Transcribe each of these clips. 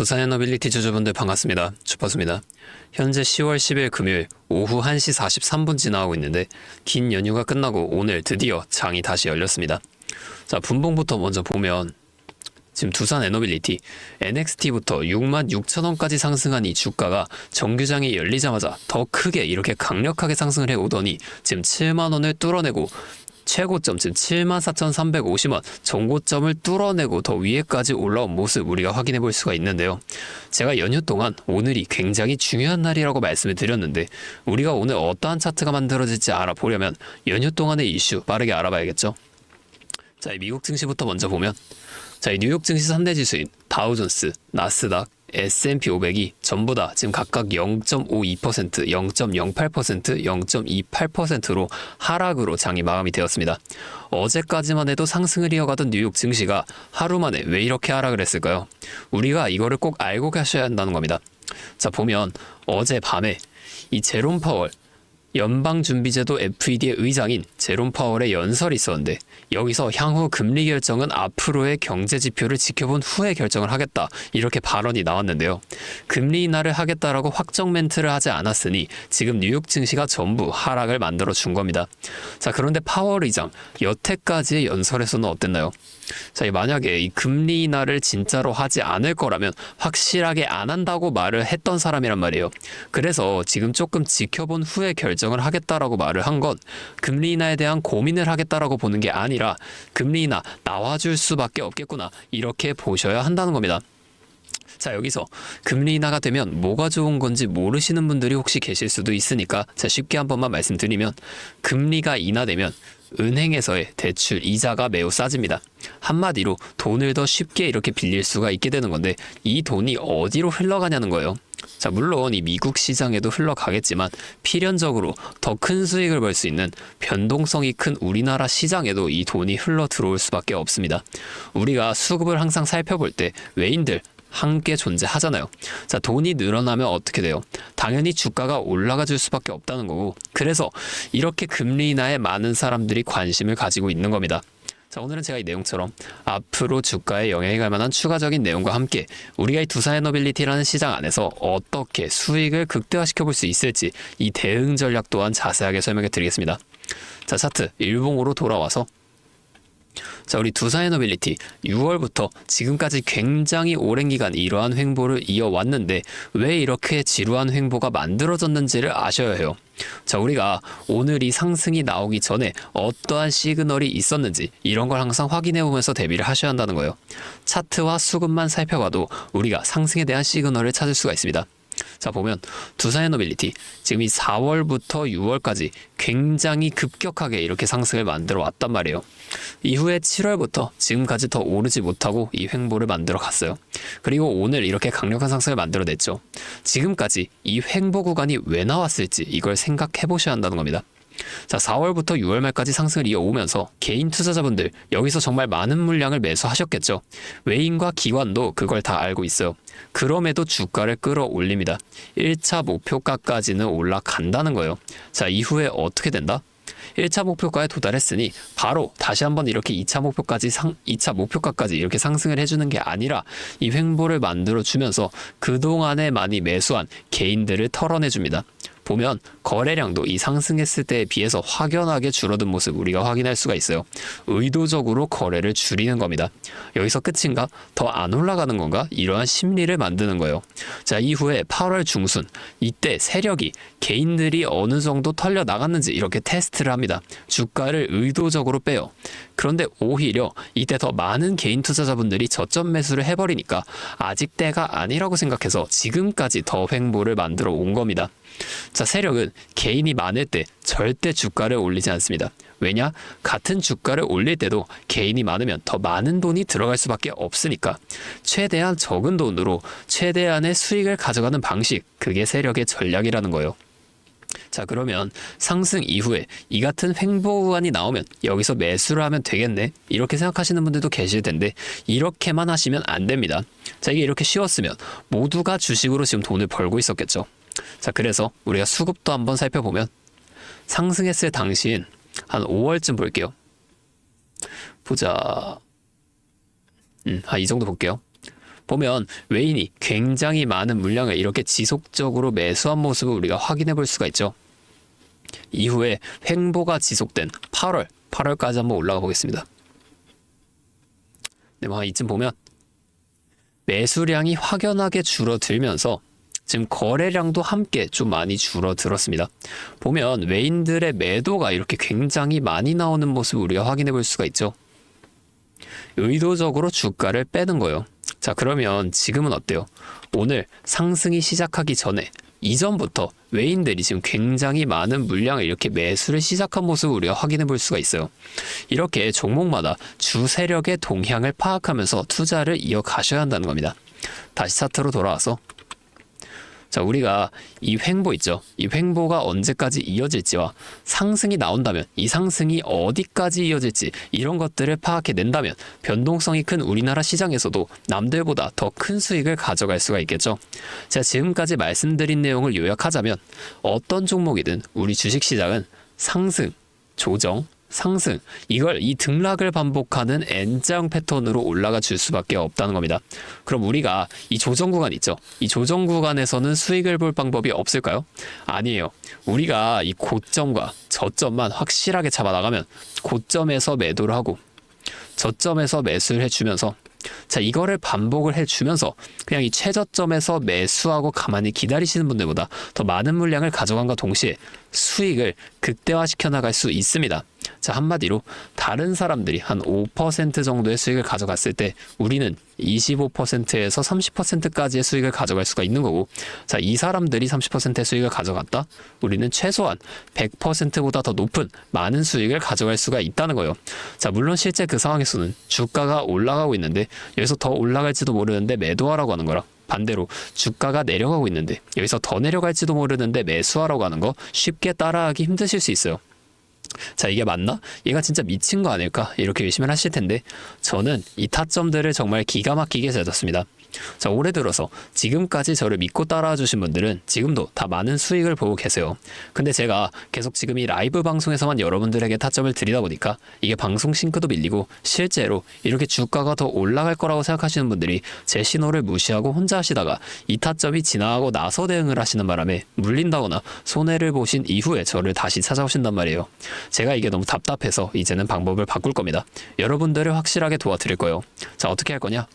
두산 에너빌리티 주주분들 반갑습니다. 주파수입니다. 현재 10월 10일 금요일 오후 1시 43분 지나가고 있는데 긴 연휴가 끝나고 오늘 드디어 장이 다시 열렸습니다. 자, 분봉부터 먼저 보면 지금 두산 에너빌리티 NXT부터 66,000원까지 상승한 이 주가가 정규장이 열리자마자 더 크게 이렇게 강력하게 상승을 해오더니 지금 7만원을 뚫어내고 최고점 지금 74,350원 전고점을 뚫어내고 더 위에까지 올라온 모습 우리가 확인해 볼 수가 있는데요. 제가 연휴 동안 오늘이 굉장히 중요한 날이라고 말씀을 드렸는데 우리가 오늘 어떠한 차트가 만들어질지 알아보려면 연휴 동안의 이슈 빠르게 알아봐야겠죠. 자, 이 미국 증시부터 먼저 보면 자, 이 뉴욕 증시 3대 지수인 다우존스, 나스닥, S&P 500이 전부 다 지금 각각 0.52%, 0.08%, 0.28%로 하락으로 장이 마감이 되었습니다. 어제까지만 해도 상승을 이어가던 뉴욕 증시가 하루 만에 왜 이렇게 하락을 했을까요? 우리가 이거를 꼭 알고 가셔야 한다는 겁니다. 자, 보면 어제 밤에 이 제롬 파월 연방준비제도 FED의 의장인 제롬 파월의 연설이 있었는데 여기서 향후 금리 결정은 앞으로의 경제 지표를 지켜본 후에 결정을 하겠다 이렇게 발언이 나왔는데요. 금리 인하를 하겠다라고 확정 멘트를 하지 않았으니 지금 뉴욕 증시가 전부 하락을 만들어 준 겁니다. 자, 그런데 파월 의장 여태까지의 연설에서는 어땠나요? 자, 만약에 이 금리 인하를 진짜로 하지 않을 거라면 확실하게 안 한다고 말을 했던 사람이란 말이에요. 그래서 지금 조금 지켜본 후에 결정을 하겠다라고 말을 한 건 금리 인하에 대한 고민을 하겠다라고 보는 게 아니라 금리 인하 나와줄 수밖에 없겠구나 이렇게 보셔야 한다는 겁니다. 자, 여기서 금리 인하가 되면 뭐가 좋은 건지 모르시는 분들이 혹시 계실 수도 있으니까 자, 쉽게 한 번만 말씀드리면 금리가 인하되면 은행에서의 대출 이자가 매우 싸집니다. 한마디로 돈을 더 쉽게 이렇게 빌릴 수가 있게 되는 건데 이 돈이 어디로 흘러가냐는 거예요. 자, 물론 이 미국 시장에도 흘러가겠지만 필연적으로 더 큰 수익을 벌 수 있는 변동성이 큰 우리나라 시장에도 이 돈이 흘러 들어올 수밖에 없습니다. 우리가 수급을 항상 살펴볼 때 외인들 함께 존재하잖아요. 자, 돈이 늘어나면 어떻게 돼요? 당연히 주가가 올라가 줄 수밖에 없다는 거고 그래서 이렇게 금리 인하에 많은 사람들이 관심을 가지고 있는 겁니다. 자, 오늘은 제가 이 내용처럼 앞으로 주가에 영향이 갈 만한 추가적인 내용과 함께 우리가 이 두산 에너빌리티라는 시장 안에서 어떻게 수익을 극대화시켜 볼 수 있을지 이 대응 전략 또한 자세하게 설명해 드리겠습니다. 자, 차트 일봉으로 돌아와서 자, 우리 두산 에너빌리티 6월부터 지금까지 굉장히 오랜 기간 이러한 횡보를 이어왔는데 왜 이렇게 지루한 횡보가 만들어졌는지를 아셔야 해요. 자, 우리가 오늘 이 상승이 나오기 전에 어떠한 시그널이 있었는지 이런 걸 항상 확인해 보면서 대비를 하셔야 한다는 거예요. 차트와 수급만 살펴봐도 우리가 상승에 대한 시그널을 찾을 수가 있습니다. 자, 보면 두산 에너빌리티 지금 이 4월부터 6월까지 굉장히 급격하게 이렇게 상승을 만들어 왔단 말이에요. 이후에 7월부터 지금까지 더 오르지 못하고 이 횡보를 만들어 갔어요. 그리고 오늘 이렇게 강력한 상승을 만들어냈죠. 지금까지 이 횡보 구간이 왜 나왔을지 이걸 생각해 보셔야 한다는 겁니다. 자, 4월부터 6월 말까지 상승을 이어오면서 개인 투자자분들 여기서 정말 많은 물량을 매수하셨겠죠. 외인과 기관도 그걸 다 알고 있어요. 그럼에도 주가를 끌어올립니다. 1차 목표가까지는 올라간다는 거예요. 자, 이후에 어떻게 된다? 1차 목표가에 도달했으니 바로 다시 한번 이렇게 2차 목표가까지 이렇게 상승을 해주는 게 아니라 이 횡보를 만들어주면서 그동안에 많이 매수한 개인들을 털어내줍니다. 보면 거래량도 이 상승했을 때에 비해서 확연하게 줄어든 모습 우리가 확인할 수가 있어요. 의도적으로 거래를 줄이는 겁니다. 여기서 끝인가? 더 안 올라가는 건가? 이러한 심리를 만드는 거예요. 자, 이후에 8월 중순 이때 세력이 개인들이 어느 정도 털려 나갔는지 이렇게 테스트를 합니다. 주가를 의도적으로 빼요. 그런데 오히려 이때 더 많은 개인 투자자분들이 저점 매수를 해버리니까 아직 때가 아니라고 생각해서 지금까지 더 횡보를 만들어 온 겁니다. 자, 세력은 개인이 많을 때 절대 주가를 올리지 않습니다. 왜냐? 같은 주가를 올릴 때도 개인이 많으면 더 많은 돈이 들어갈 수밖에 없으니까 최대한 적은 돈으로 최대한의 수익을 가져가는 방식, 그게 세력의 전략이라는 거예요. 자, 그러면 상승 이후에 이 같은 횡보 구간이 나오면 여기서 매수를 하면 되겠네 이렇게 생각하시는 분들도 계실 텐데 이렇게만 하시면 안 됩니다. 자, 이게 이렇게 쉬웠으면 모두가 주식으로 지금 돈을 벌고 있었겠죠. 자, 그래서 우리가 수급도 한번 살펴보면 상승했을 당시인 한 5월쯤 볼게요. 보자. 이 정도 볼게요. 보면 외인이 굉장히 많은 물량을 이렇게 지속적으로 매수한 모습을 우리가 확인해 볼 수가 있죠. 이후에 횡보가 지속된 8월까지 한번 올라가 보겠습니다. 네, 이쯤 보면 매수량이 확연하게 줄어들면서 지금 거래량도 함께 좀 많이 줄어들었습니다. 보면 외인들의 매도가 이렇게 굉장히 많이 나오는 모습을 우리가 확인해 볼 수가 있죠. 의도적으로 주가를 빼는 거예요. 자, 그러면 지금은 어때요? 오늘 상승이 시작하기 전에 이전부터 외인들이 지금 굉장히 많은 물량을 이렇게 매수를 시작한 모습을 우리가 확인해 볼 수가 있어요. 이렇게 종목마다 주 세력의 동향을 파악하면서 투자를 이어가셔야 한다는 겁니다. 다시 차트로 돌아와서 자, 우리가 이 횡보 있죠. 이 횡보가 언제까지 이어질지와 상승이 나온다면 이 상승이 어디까지 이어질지 이런 것들을 파악해 낸다면 변동성이 큰 우리나라 시장에서도 남들보다 더 큰 수익을 가져갈 수가 있겠죠. 제가 지금까지 말씀드린 내용을 요약하자면 어떤 종목이든 우리 주식시장은 상승, 조정, 상승, 이 등락을 반복하는 N자형 패턴으로 올라가 줄 수밖에 없다는 겁니다. 그럼 우리가 이 조정 구간 있죠? 이 조정 구간에서는 수익을 볼 방법이 없을까요? 아니에요. 우리가 이 고점과 저점만 확실하게 잡아나가면 고점에서 매도를 하고 저점에서 매수를 해주면서 자, 이거를 반복을 해주면서 그냥 이 최저점에서 매수하고 가만히 기다리시는 분들보다 더 많은 물량을 가져간과 동시에 수익을 극대화시켜 나갈 수 있습니다. 자, 한마디로 다른 사람들이 한 5% 정도의 수익을 가져갔을 때 우리는 25%에서 30%까지의 수익을 가져갈 수가 있는 거고, 자, 이 사람들이 30%의 수익을 가져갔다? 우리는 최소한 100%보다 더 높은 많은 수익을 가져갈 수가 있다는 거예요. 자, 물론 실제 그 상황에서는 주가가 올라가고 있는데 여기서 더 올라갈지도 모르는데 매도하라고 하는 거라, 반대로 주가가 내려가고 있는데 여기서 더 내려갈지도 모르는데 매수하라고 하는 거 쉽게 따라하기 힘드실 수 있어요. 자, 이게 맞나? 얘가 진짜 미친 거 아닐까? 이렇게 의심을 하실 텐데 저는 이 타점들을 정말 기가 막히게 찾았습니다. 자, 올해 들어서 지금까지 저를 믿고 따라와 주신 분들은 지금도 다 많은 수익을 보고 계세요. 근데 제가 계속 지금 이 라이브 방송에서만 여러분들에게 타점을 드리다 보니까 이게 방송 싱크도 밀리고 실제로 이렇게 주가가 더 올라갈 거라고 생각하시는 분들이 제 신호를 무시하고 혼자 하시다가 이 타점이 지나가고 나서 대응을 하시는 바람에 물린다거나 손해를 보신 이후에 저를 다시 찾아오신단 말이에요. 제가 이게 너무 답답해서 이제는 방법을 바꿀 겁니다. 여러분들을 확실하게 도와드릴 거예요. 자, 어떻게 할 거냐?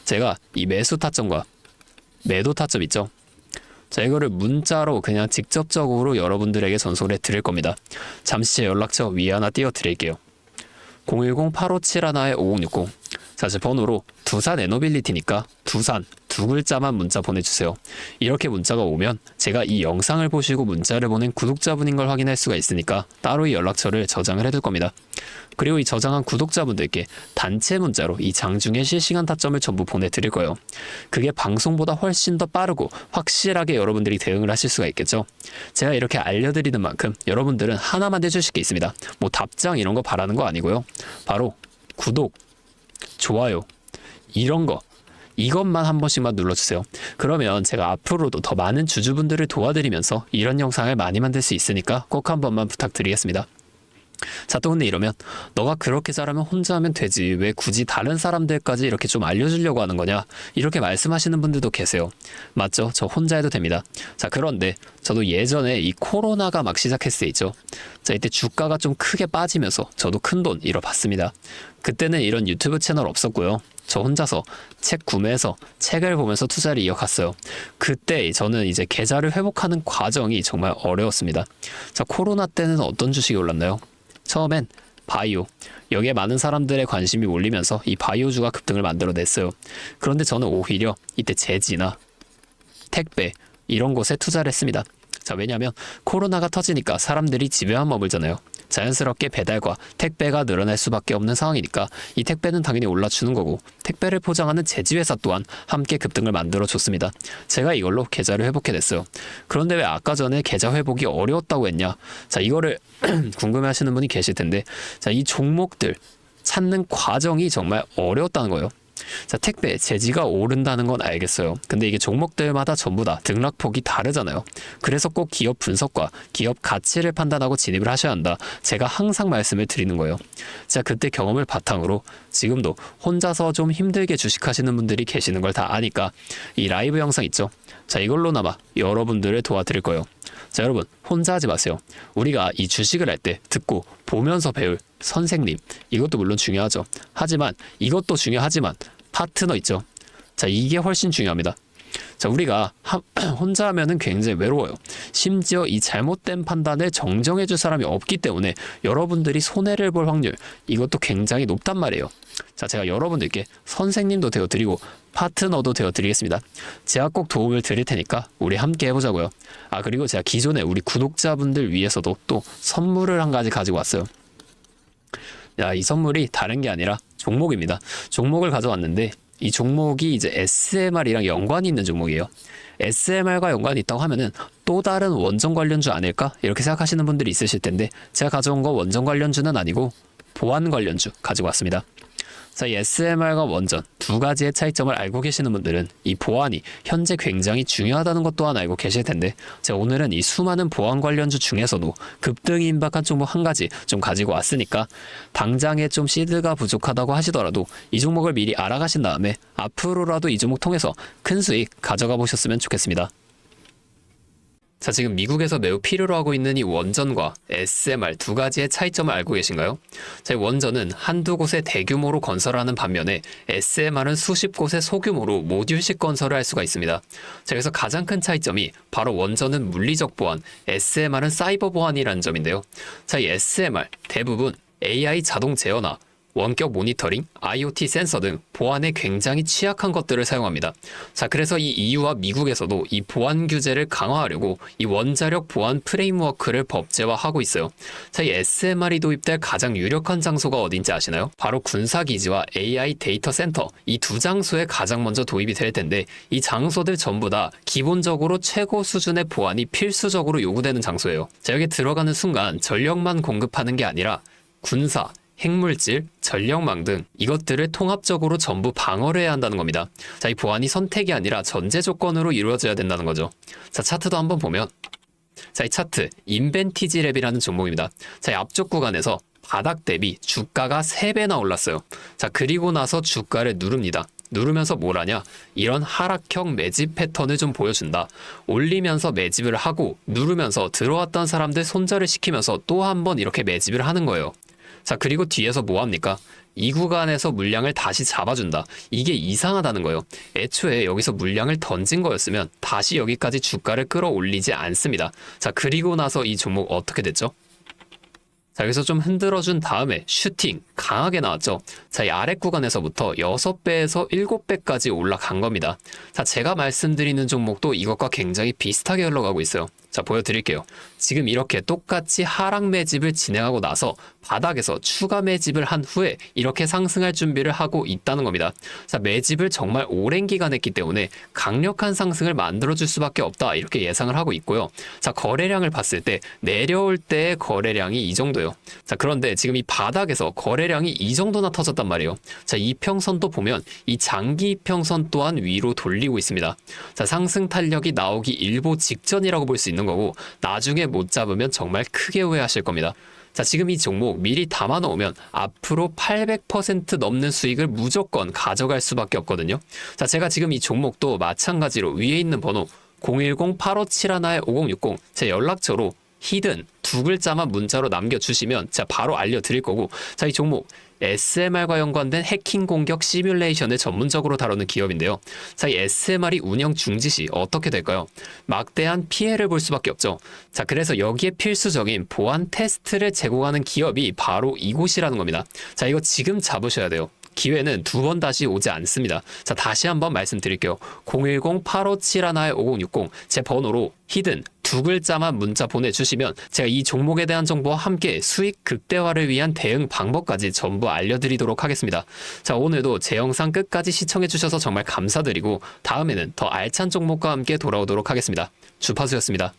제가 이 매수 타점과 매도 타점 있죠? 자, 이거를 문자로 그냥 직접적으로 여러분들에게 전송을 해드릴 겁니다. 잠시 제 연락처 위에 하나 띄워드릴게요. 010-8571-5060. 자, 제 번호로 두산 에너빌리티니까 두산 두 글자만 문자 보내주세요. 이렇게 문자가 오면 제가 이 영상을 보시고 문자를 보낸 구독자분인 걸 확인할 수가 있으니까 따로 이 연락처를 저장을 해둘 겁니다. 그리고 이 저장한 구독자분들께 단체 문자로 이 장중에 실시간 타점을 전부 보내드릴 거예요. 그게 방송보다 훨씬 더 빠르고 확실하게 여러분들이 대응을 하실 수가 있겠죠. 제가 이렇게 알려드리는 만큼 여러분들은 하나만 해주실 게 있습니다. 뭐 답장 이런 거 바라는 거 아니고요. 바로 구독, 좋아요 이런 거, 이것만 한 번씩만 눌러주세요. 그러면 제가 앞으로도 더 많은 주주분들을 도와드리면서 이런 영상을 많이 만들 수 있으니까 꼭 한 번만 부탁드리겠습니다. 자, 또 근데 이러면 너가 그렇게 잘하면 혼자 하면 되지 왜 굳이 다른 사람들까지 이렇게 좀 알려주려고 하는 거냐, 이렇게 말씀하시는 분들도 계세요. 맞죠? 저 혼자 해도 됩니다. 자, 그런데 저도 예전에 이 코로나가 막 시작했을 때 있죠. 자, 이때 주가가 좀 크게 빠지면서 저도 큰돈 잃어봤습니다. 그때는 이런 유튜브 채널 없었고요. 저 혼자서 책 구매해서 책을 보면서 투자를 이어갔어요. 그때 저는 이제 계좌를 회복하는 과정이 정말 어려웠습니다. 자, 코로나 때는 어떤 주식이 올랐나요? 처음엔 바이오, 여기에 많은 사람들의 관심이 몰리면서 이 바이오주가 급등을 만들어냈어요. 그런데 저는 오히려 이때 제지나 택배 이런 곳에 투자를 했습니다. 자, 왜냐하면 코로나가 터지니까 사람들이 집에만 머물잖아요. 자연스럽게 배달과 택배가 늘어날 수밖에 없는 상황이니까 이 택배는 당연히 올라주는 거고 택배를 포장하는 제지회사 또한 함께 급등을 만들어줬습니다. 제가 이걸로 계좌를 회복해냈어요. 그런데 왜 아까 전에 계좌 회복이 어려웠다고 했냐? 자, 이거를 궁금해하시는 분이 계실 텐데, 자, 이 종목들 찾는 과정이 정말 어려웠다는 거예요. 자, 택배 재지가 오른다는 건 알겠어요. 근데 이게 종목들마다 전부 다 등락폭이 다르잖아요. 그래서 꼭 기업 분석과 기업 가치를 판단하고 진입을 하셔야 한다. 제가 항상 말씀을 드리는 거예요. 자, 그때 경험을 바탕으로 지금도 혼자서 좀 힘들게 주식하시는 분들이 계시는 걸 다 아니까 이 라이브 영상 있죠? 자, 이걸로나마 여러분들을 도와드릴 거예요. 자, 여러분 혼자 하지 마세요. 우리가 이 주식을 할 때 듣고 보면서 배울 선생님, 이것도 물론 중요하죠. 하지만 이것도 중요하지만 파트너 있죠. 자, 이게 훨씬 중요합니다. 자, 우리가 혼자 하면은 굉장히 외로워요. 심지어 이 잘못된 판단을 정정해 줄 사람이 없기 때문에 여러분들이 손해를 볼 확률, 이것도 굉장히 높단 말이에요. 자, 제가 여러분들께 선생님도 되어드리고 파트너도 되어드리겠습니다. 제가 꼭 도움을 드릴 테니까 우리 함께 해보자고요. 아, 그리고 제가 기존에 우리 구독자분들 위해서도 또 선물을 한 가지 가지고 왔어요. 야, 이 선물이 다른 게 아니라 종목입니다. 종목을 가져왔는데 이 종목이 이제 SMR이랑 연관이 있는 종목이에요. SMR과 연관이 있다고 하면은 또 다른 원전 관련주 아닐까? 이렇게 생각하시는 분들이 있으실 텐데 제가 가져온 거 원전 관련주는 아니고 보안 관련주 가지고 왔습니다. 자, 이 SMR과 원전 두 가지의 차이점을 알고 계시는 분들은 이 보안이 현재 굉장히 중요하다는 것 또한 알고 계실 텐데 제가 오늘은 이 수많은 보안 관련주 중에서도 급등이 임박한 종목 한 가지 좀 가지고 왔으니까 당장에 좀 시드가 부족하다고 하시더라도 이 종목을 미리 알아가신 다음에 앞으로라도 이 종목 통해서 큰 수익 가져가 보셨으면 좋겠습니다. 자, 지금 미국에서 매우 필요로 하고 있는 이 원전과 SMR 두 가지의 차이점을 알고 계신가요? 자, 이 원전은 한두 곳에 대규모로 건설하는 반면에 SMR은 수십 곳에 소규모로 모듈식 건설을 할 수가 있습니다. 자, 그래서 가장 큰 차이점이 바로 원전은 물리적 보안, SMR은 사이버 보안이라는 점인데요. 자, 이 SMR 대부분 AI 자동 제어나 원격 모니터링, IoT 센서 등 보안에 굉장히 취약한 것들을 사용합니다. 자, 그래서 이 EU와 미국에서도 이 보안 규제를 강화하려고 이 원자력 보안 프레임워크를 법제화하고 있어요. 자, 이 SMR이 도입될 가장 유력한 장소가 어딘지 아시나요? 바로 군사기지와 AI 데이터 센터, 이 두 장소에 가장 먼저 도입이 될 텐데 이 장소들 전부 다 기본적으로 최고 수준의 보안이 필수적으로 요구되는 장소예요. 자, 여기 들어가는 순간 전력만 공급하는 게 아니라 군사, 핵물질, 전력망 등 이것들을 통합적으로 전부 방어를 해야 한다는 겁니다. 자, 이 보안이 선택이 아니라 전제 조건으로 이루어져야 된다는 거죠. 자, 차트도 한번 보면 자, 이 차트 인벤티지 랩이라는 종목입니다. 자, 이 앞쪽 구간에서 바닥 대비 주가가 3배나 올랐어요. 자, 그리고 나서 주가를 누릅니다. 누르면서 뭘 하냐? 이런 하락형 매집 패턴을 좀 보여준다. 올리면서 매집을 하고 누르면서 들어왔던 사람들 손절을 시키면서 또 한 번 이렇게 매집을 하는 거예요. 자, 그리고 뒤에서 뭐 합니까? 이 구간에서 물량을 다시 잡아준다. 이게 이상하다는 거예요. 애초에 여기서 물량을 던진 거였으면 다시 여기까지 주가를 끌어올리지 않습니다. 자, 그리고 나서 이 종목 어떻게 됐죠? 자, 여기서 좀 흔들어준 다음에 슈팅 강하게 나왔죠. 자, 이 아래 구간에서부터 6배에서 7배까지 올라간 겁니다. 자, 제가 말씀드리는 종목도 이것과 굉장히 비슷하게 흘러가고 있어요. 자, 보여드릴게요. 지금 이렇게 똑같이 하락 매집을 진행하고 나서 바닥에서 추가 매집을 한 후에 이렇게 상승할 준비를 하고 있다는 겁니다. 자, 매집을 정말 오랜 기간 했기 때문에 강력한 상승을 만들어줄 수밖에 없다, 이렇게 예상을 하고 있고요. 자, 거래량을 봤을 때 내려올 때의 거래량이 이 정도예요. 자, 그런데 지금 이 바닥에서 거래량이 이 정도나 터졌단 말이에요. 자, 이평선도 보면 이 장기 이평선 또한 위로 돌리고 있습니다. 자, 상승 탄력이 나오기 일보 직전이라고 볼 수 있는 거고 나중에 못 잡으면 정말 크게 후회하실 겁니다. 자, 지금 이 종목 미리 담아 놓으면 앞으로 800% 넘는 수익을 무조건 가져갈 수밖에 없거든요. 자, 제가 지금 이 종목도 마찬가지로 위에 있는 번호 010-8571-5060 제 연락처로 히든 두 글자만 문자로 남겨주시면 제가 바로 알려드릴 거고, 자, 이 종목 SMR과 연관된 해킹 공격 시뮬레이션을 전문적으로 다루는 기업인데요. 자, 이 SMR이 운영 중지 시 어떻게 될까요? 막대한 피해를 볼 수밖에 없죠. 자, 그래서 여기에 필수적인 보안 테스트를 제공하는 기업이 바로 이곳이라는 겁니다. 자, 이거 지금 잡으셔야 돼요. 기회는 두 번 다시 오지 않습니다. 자, 다시 한번 말씀드릴게요. 010-8571-5060 제 번호로 히든 두 글자만 문자 보내주시면 제가 이 종목에 대한 정보와 함께 수익 극대화를 위한 대응 방법까지 전부 알려드리도록 하겠습니다. 자, 오늘도 제 영상 끝까지 시청해주셔서 정말 감사드리고 다음에는 더 알찬 종목과 함께 돌아오도록 하겠습니다. 주파수였습니다.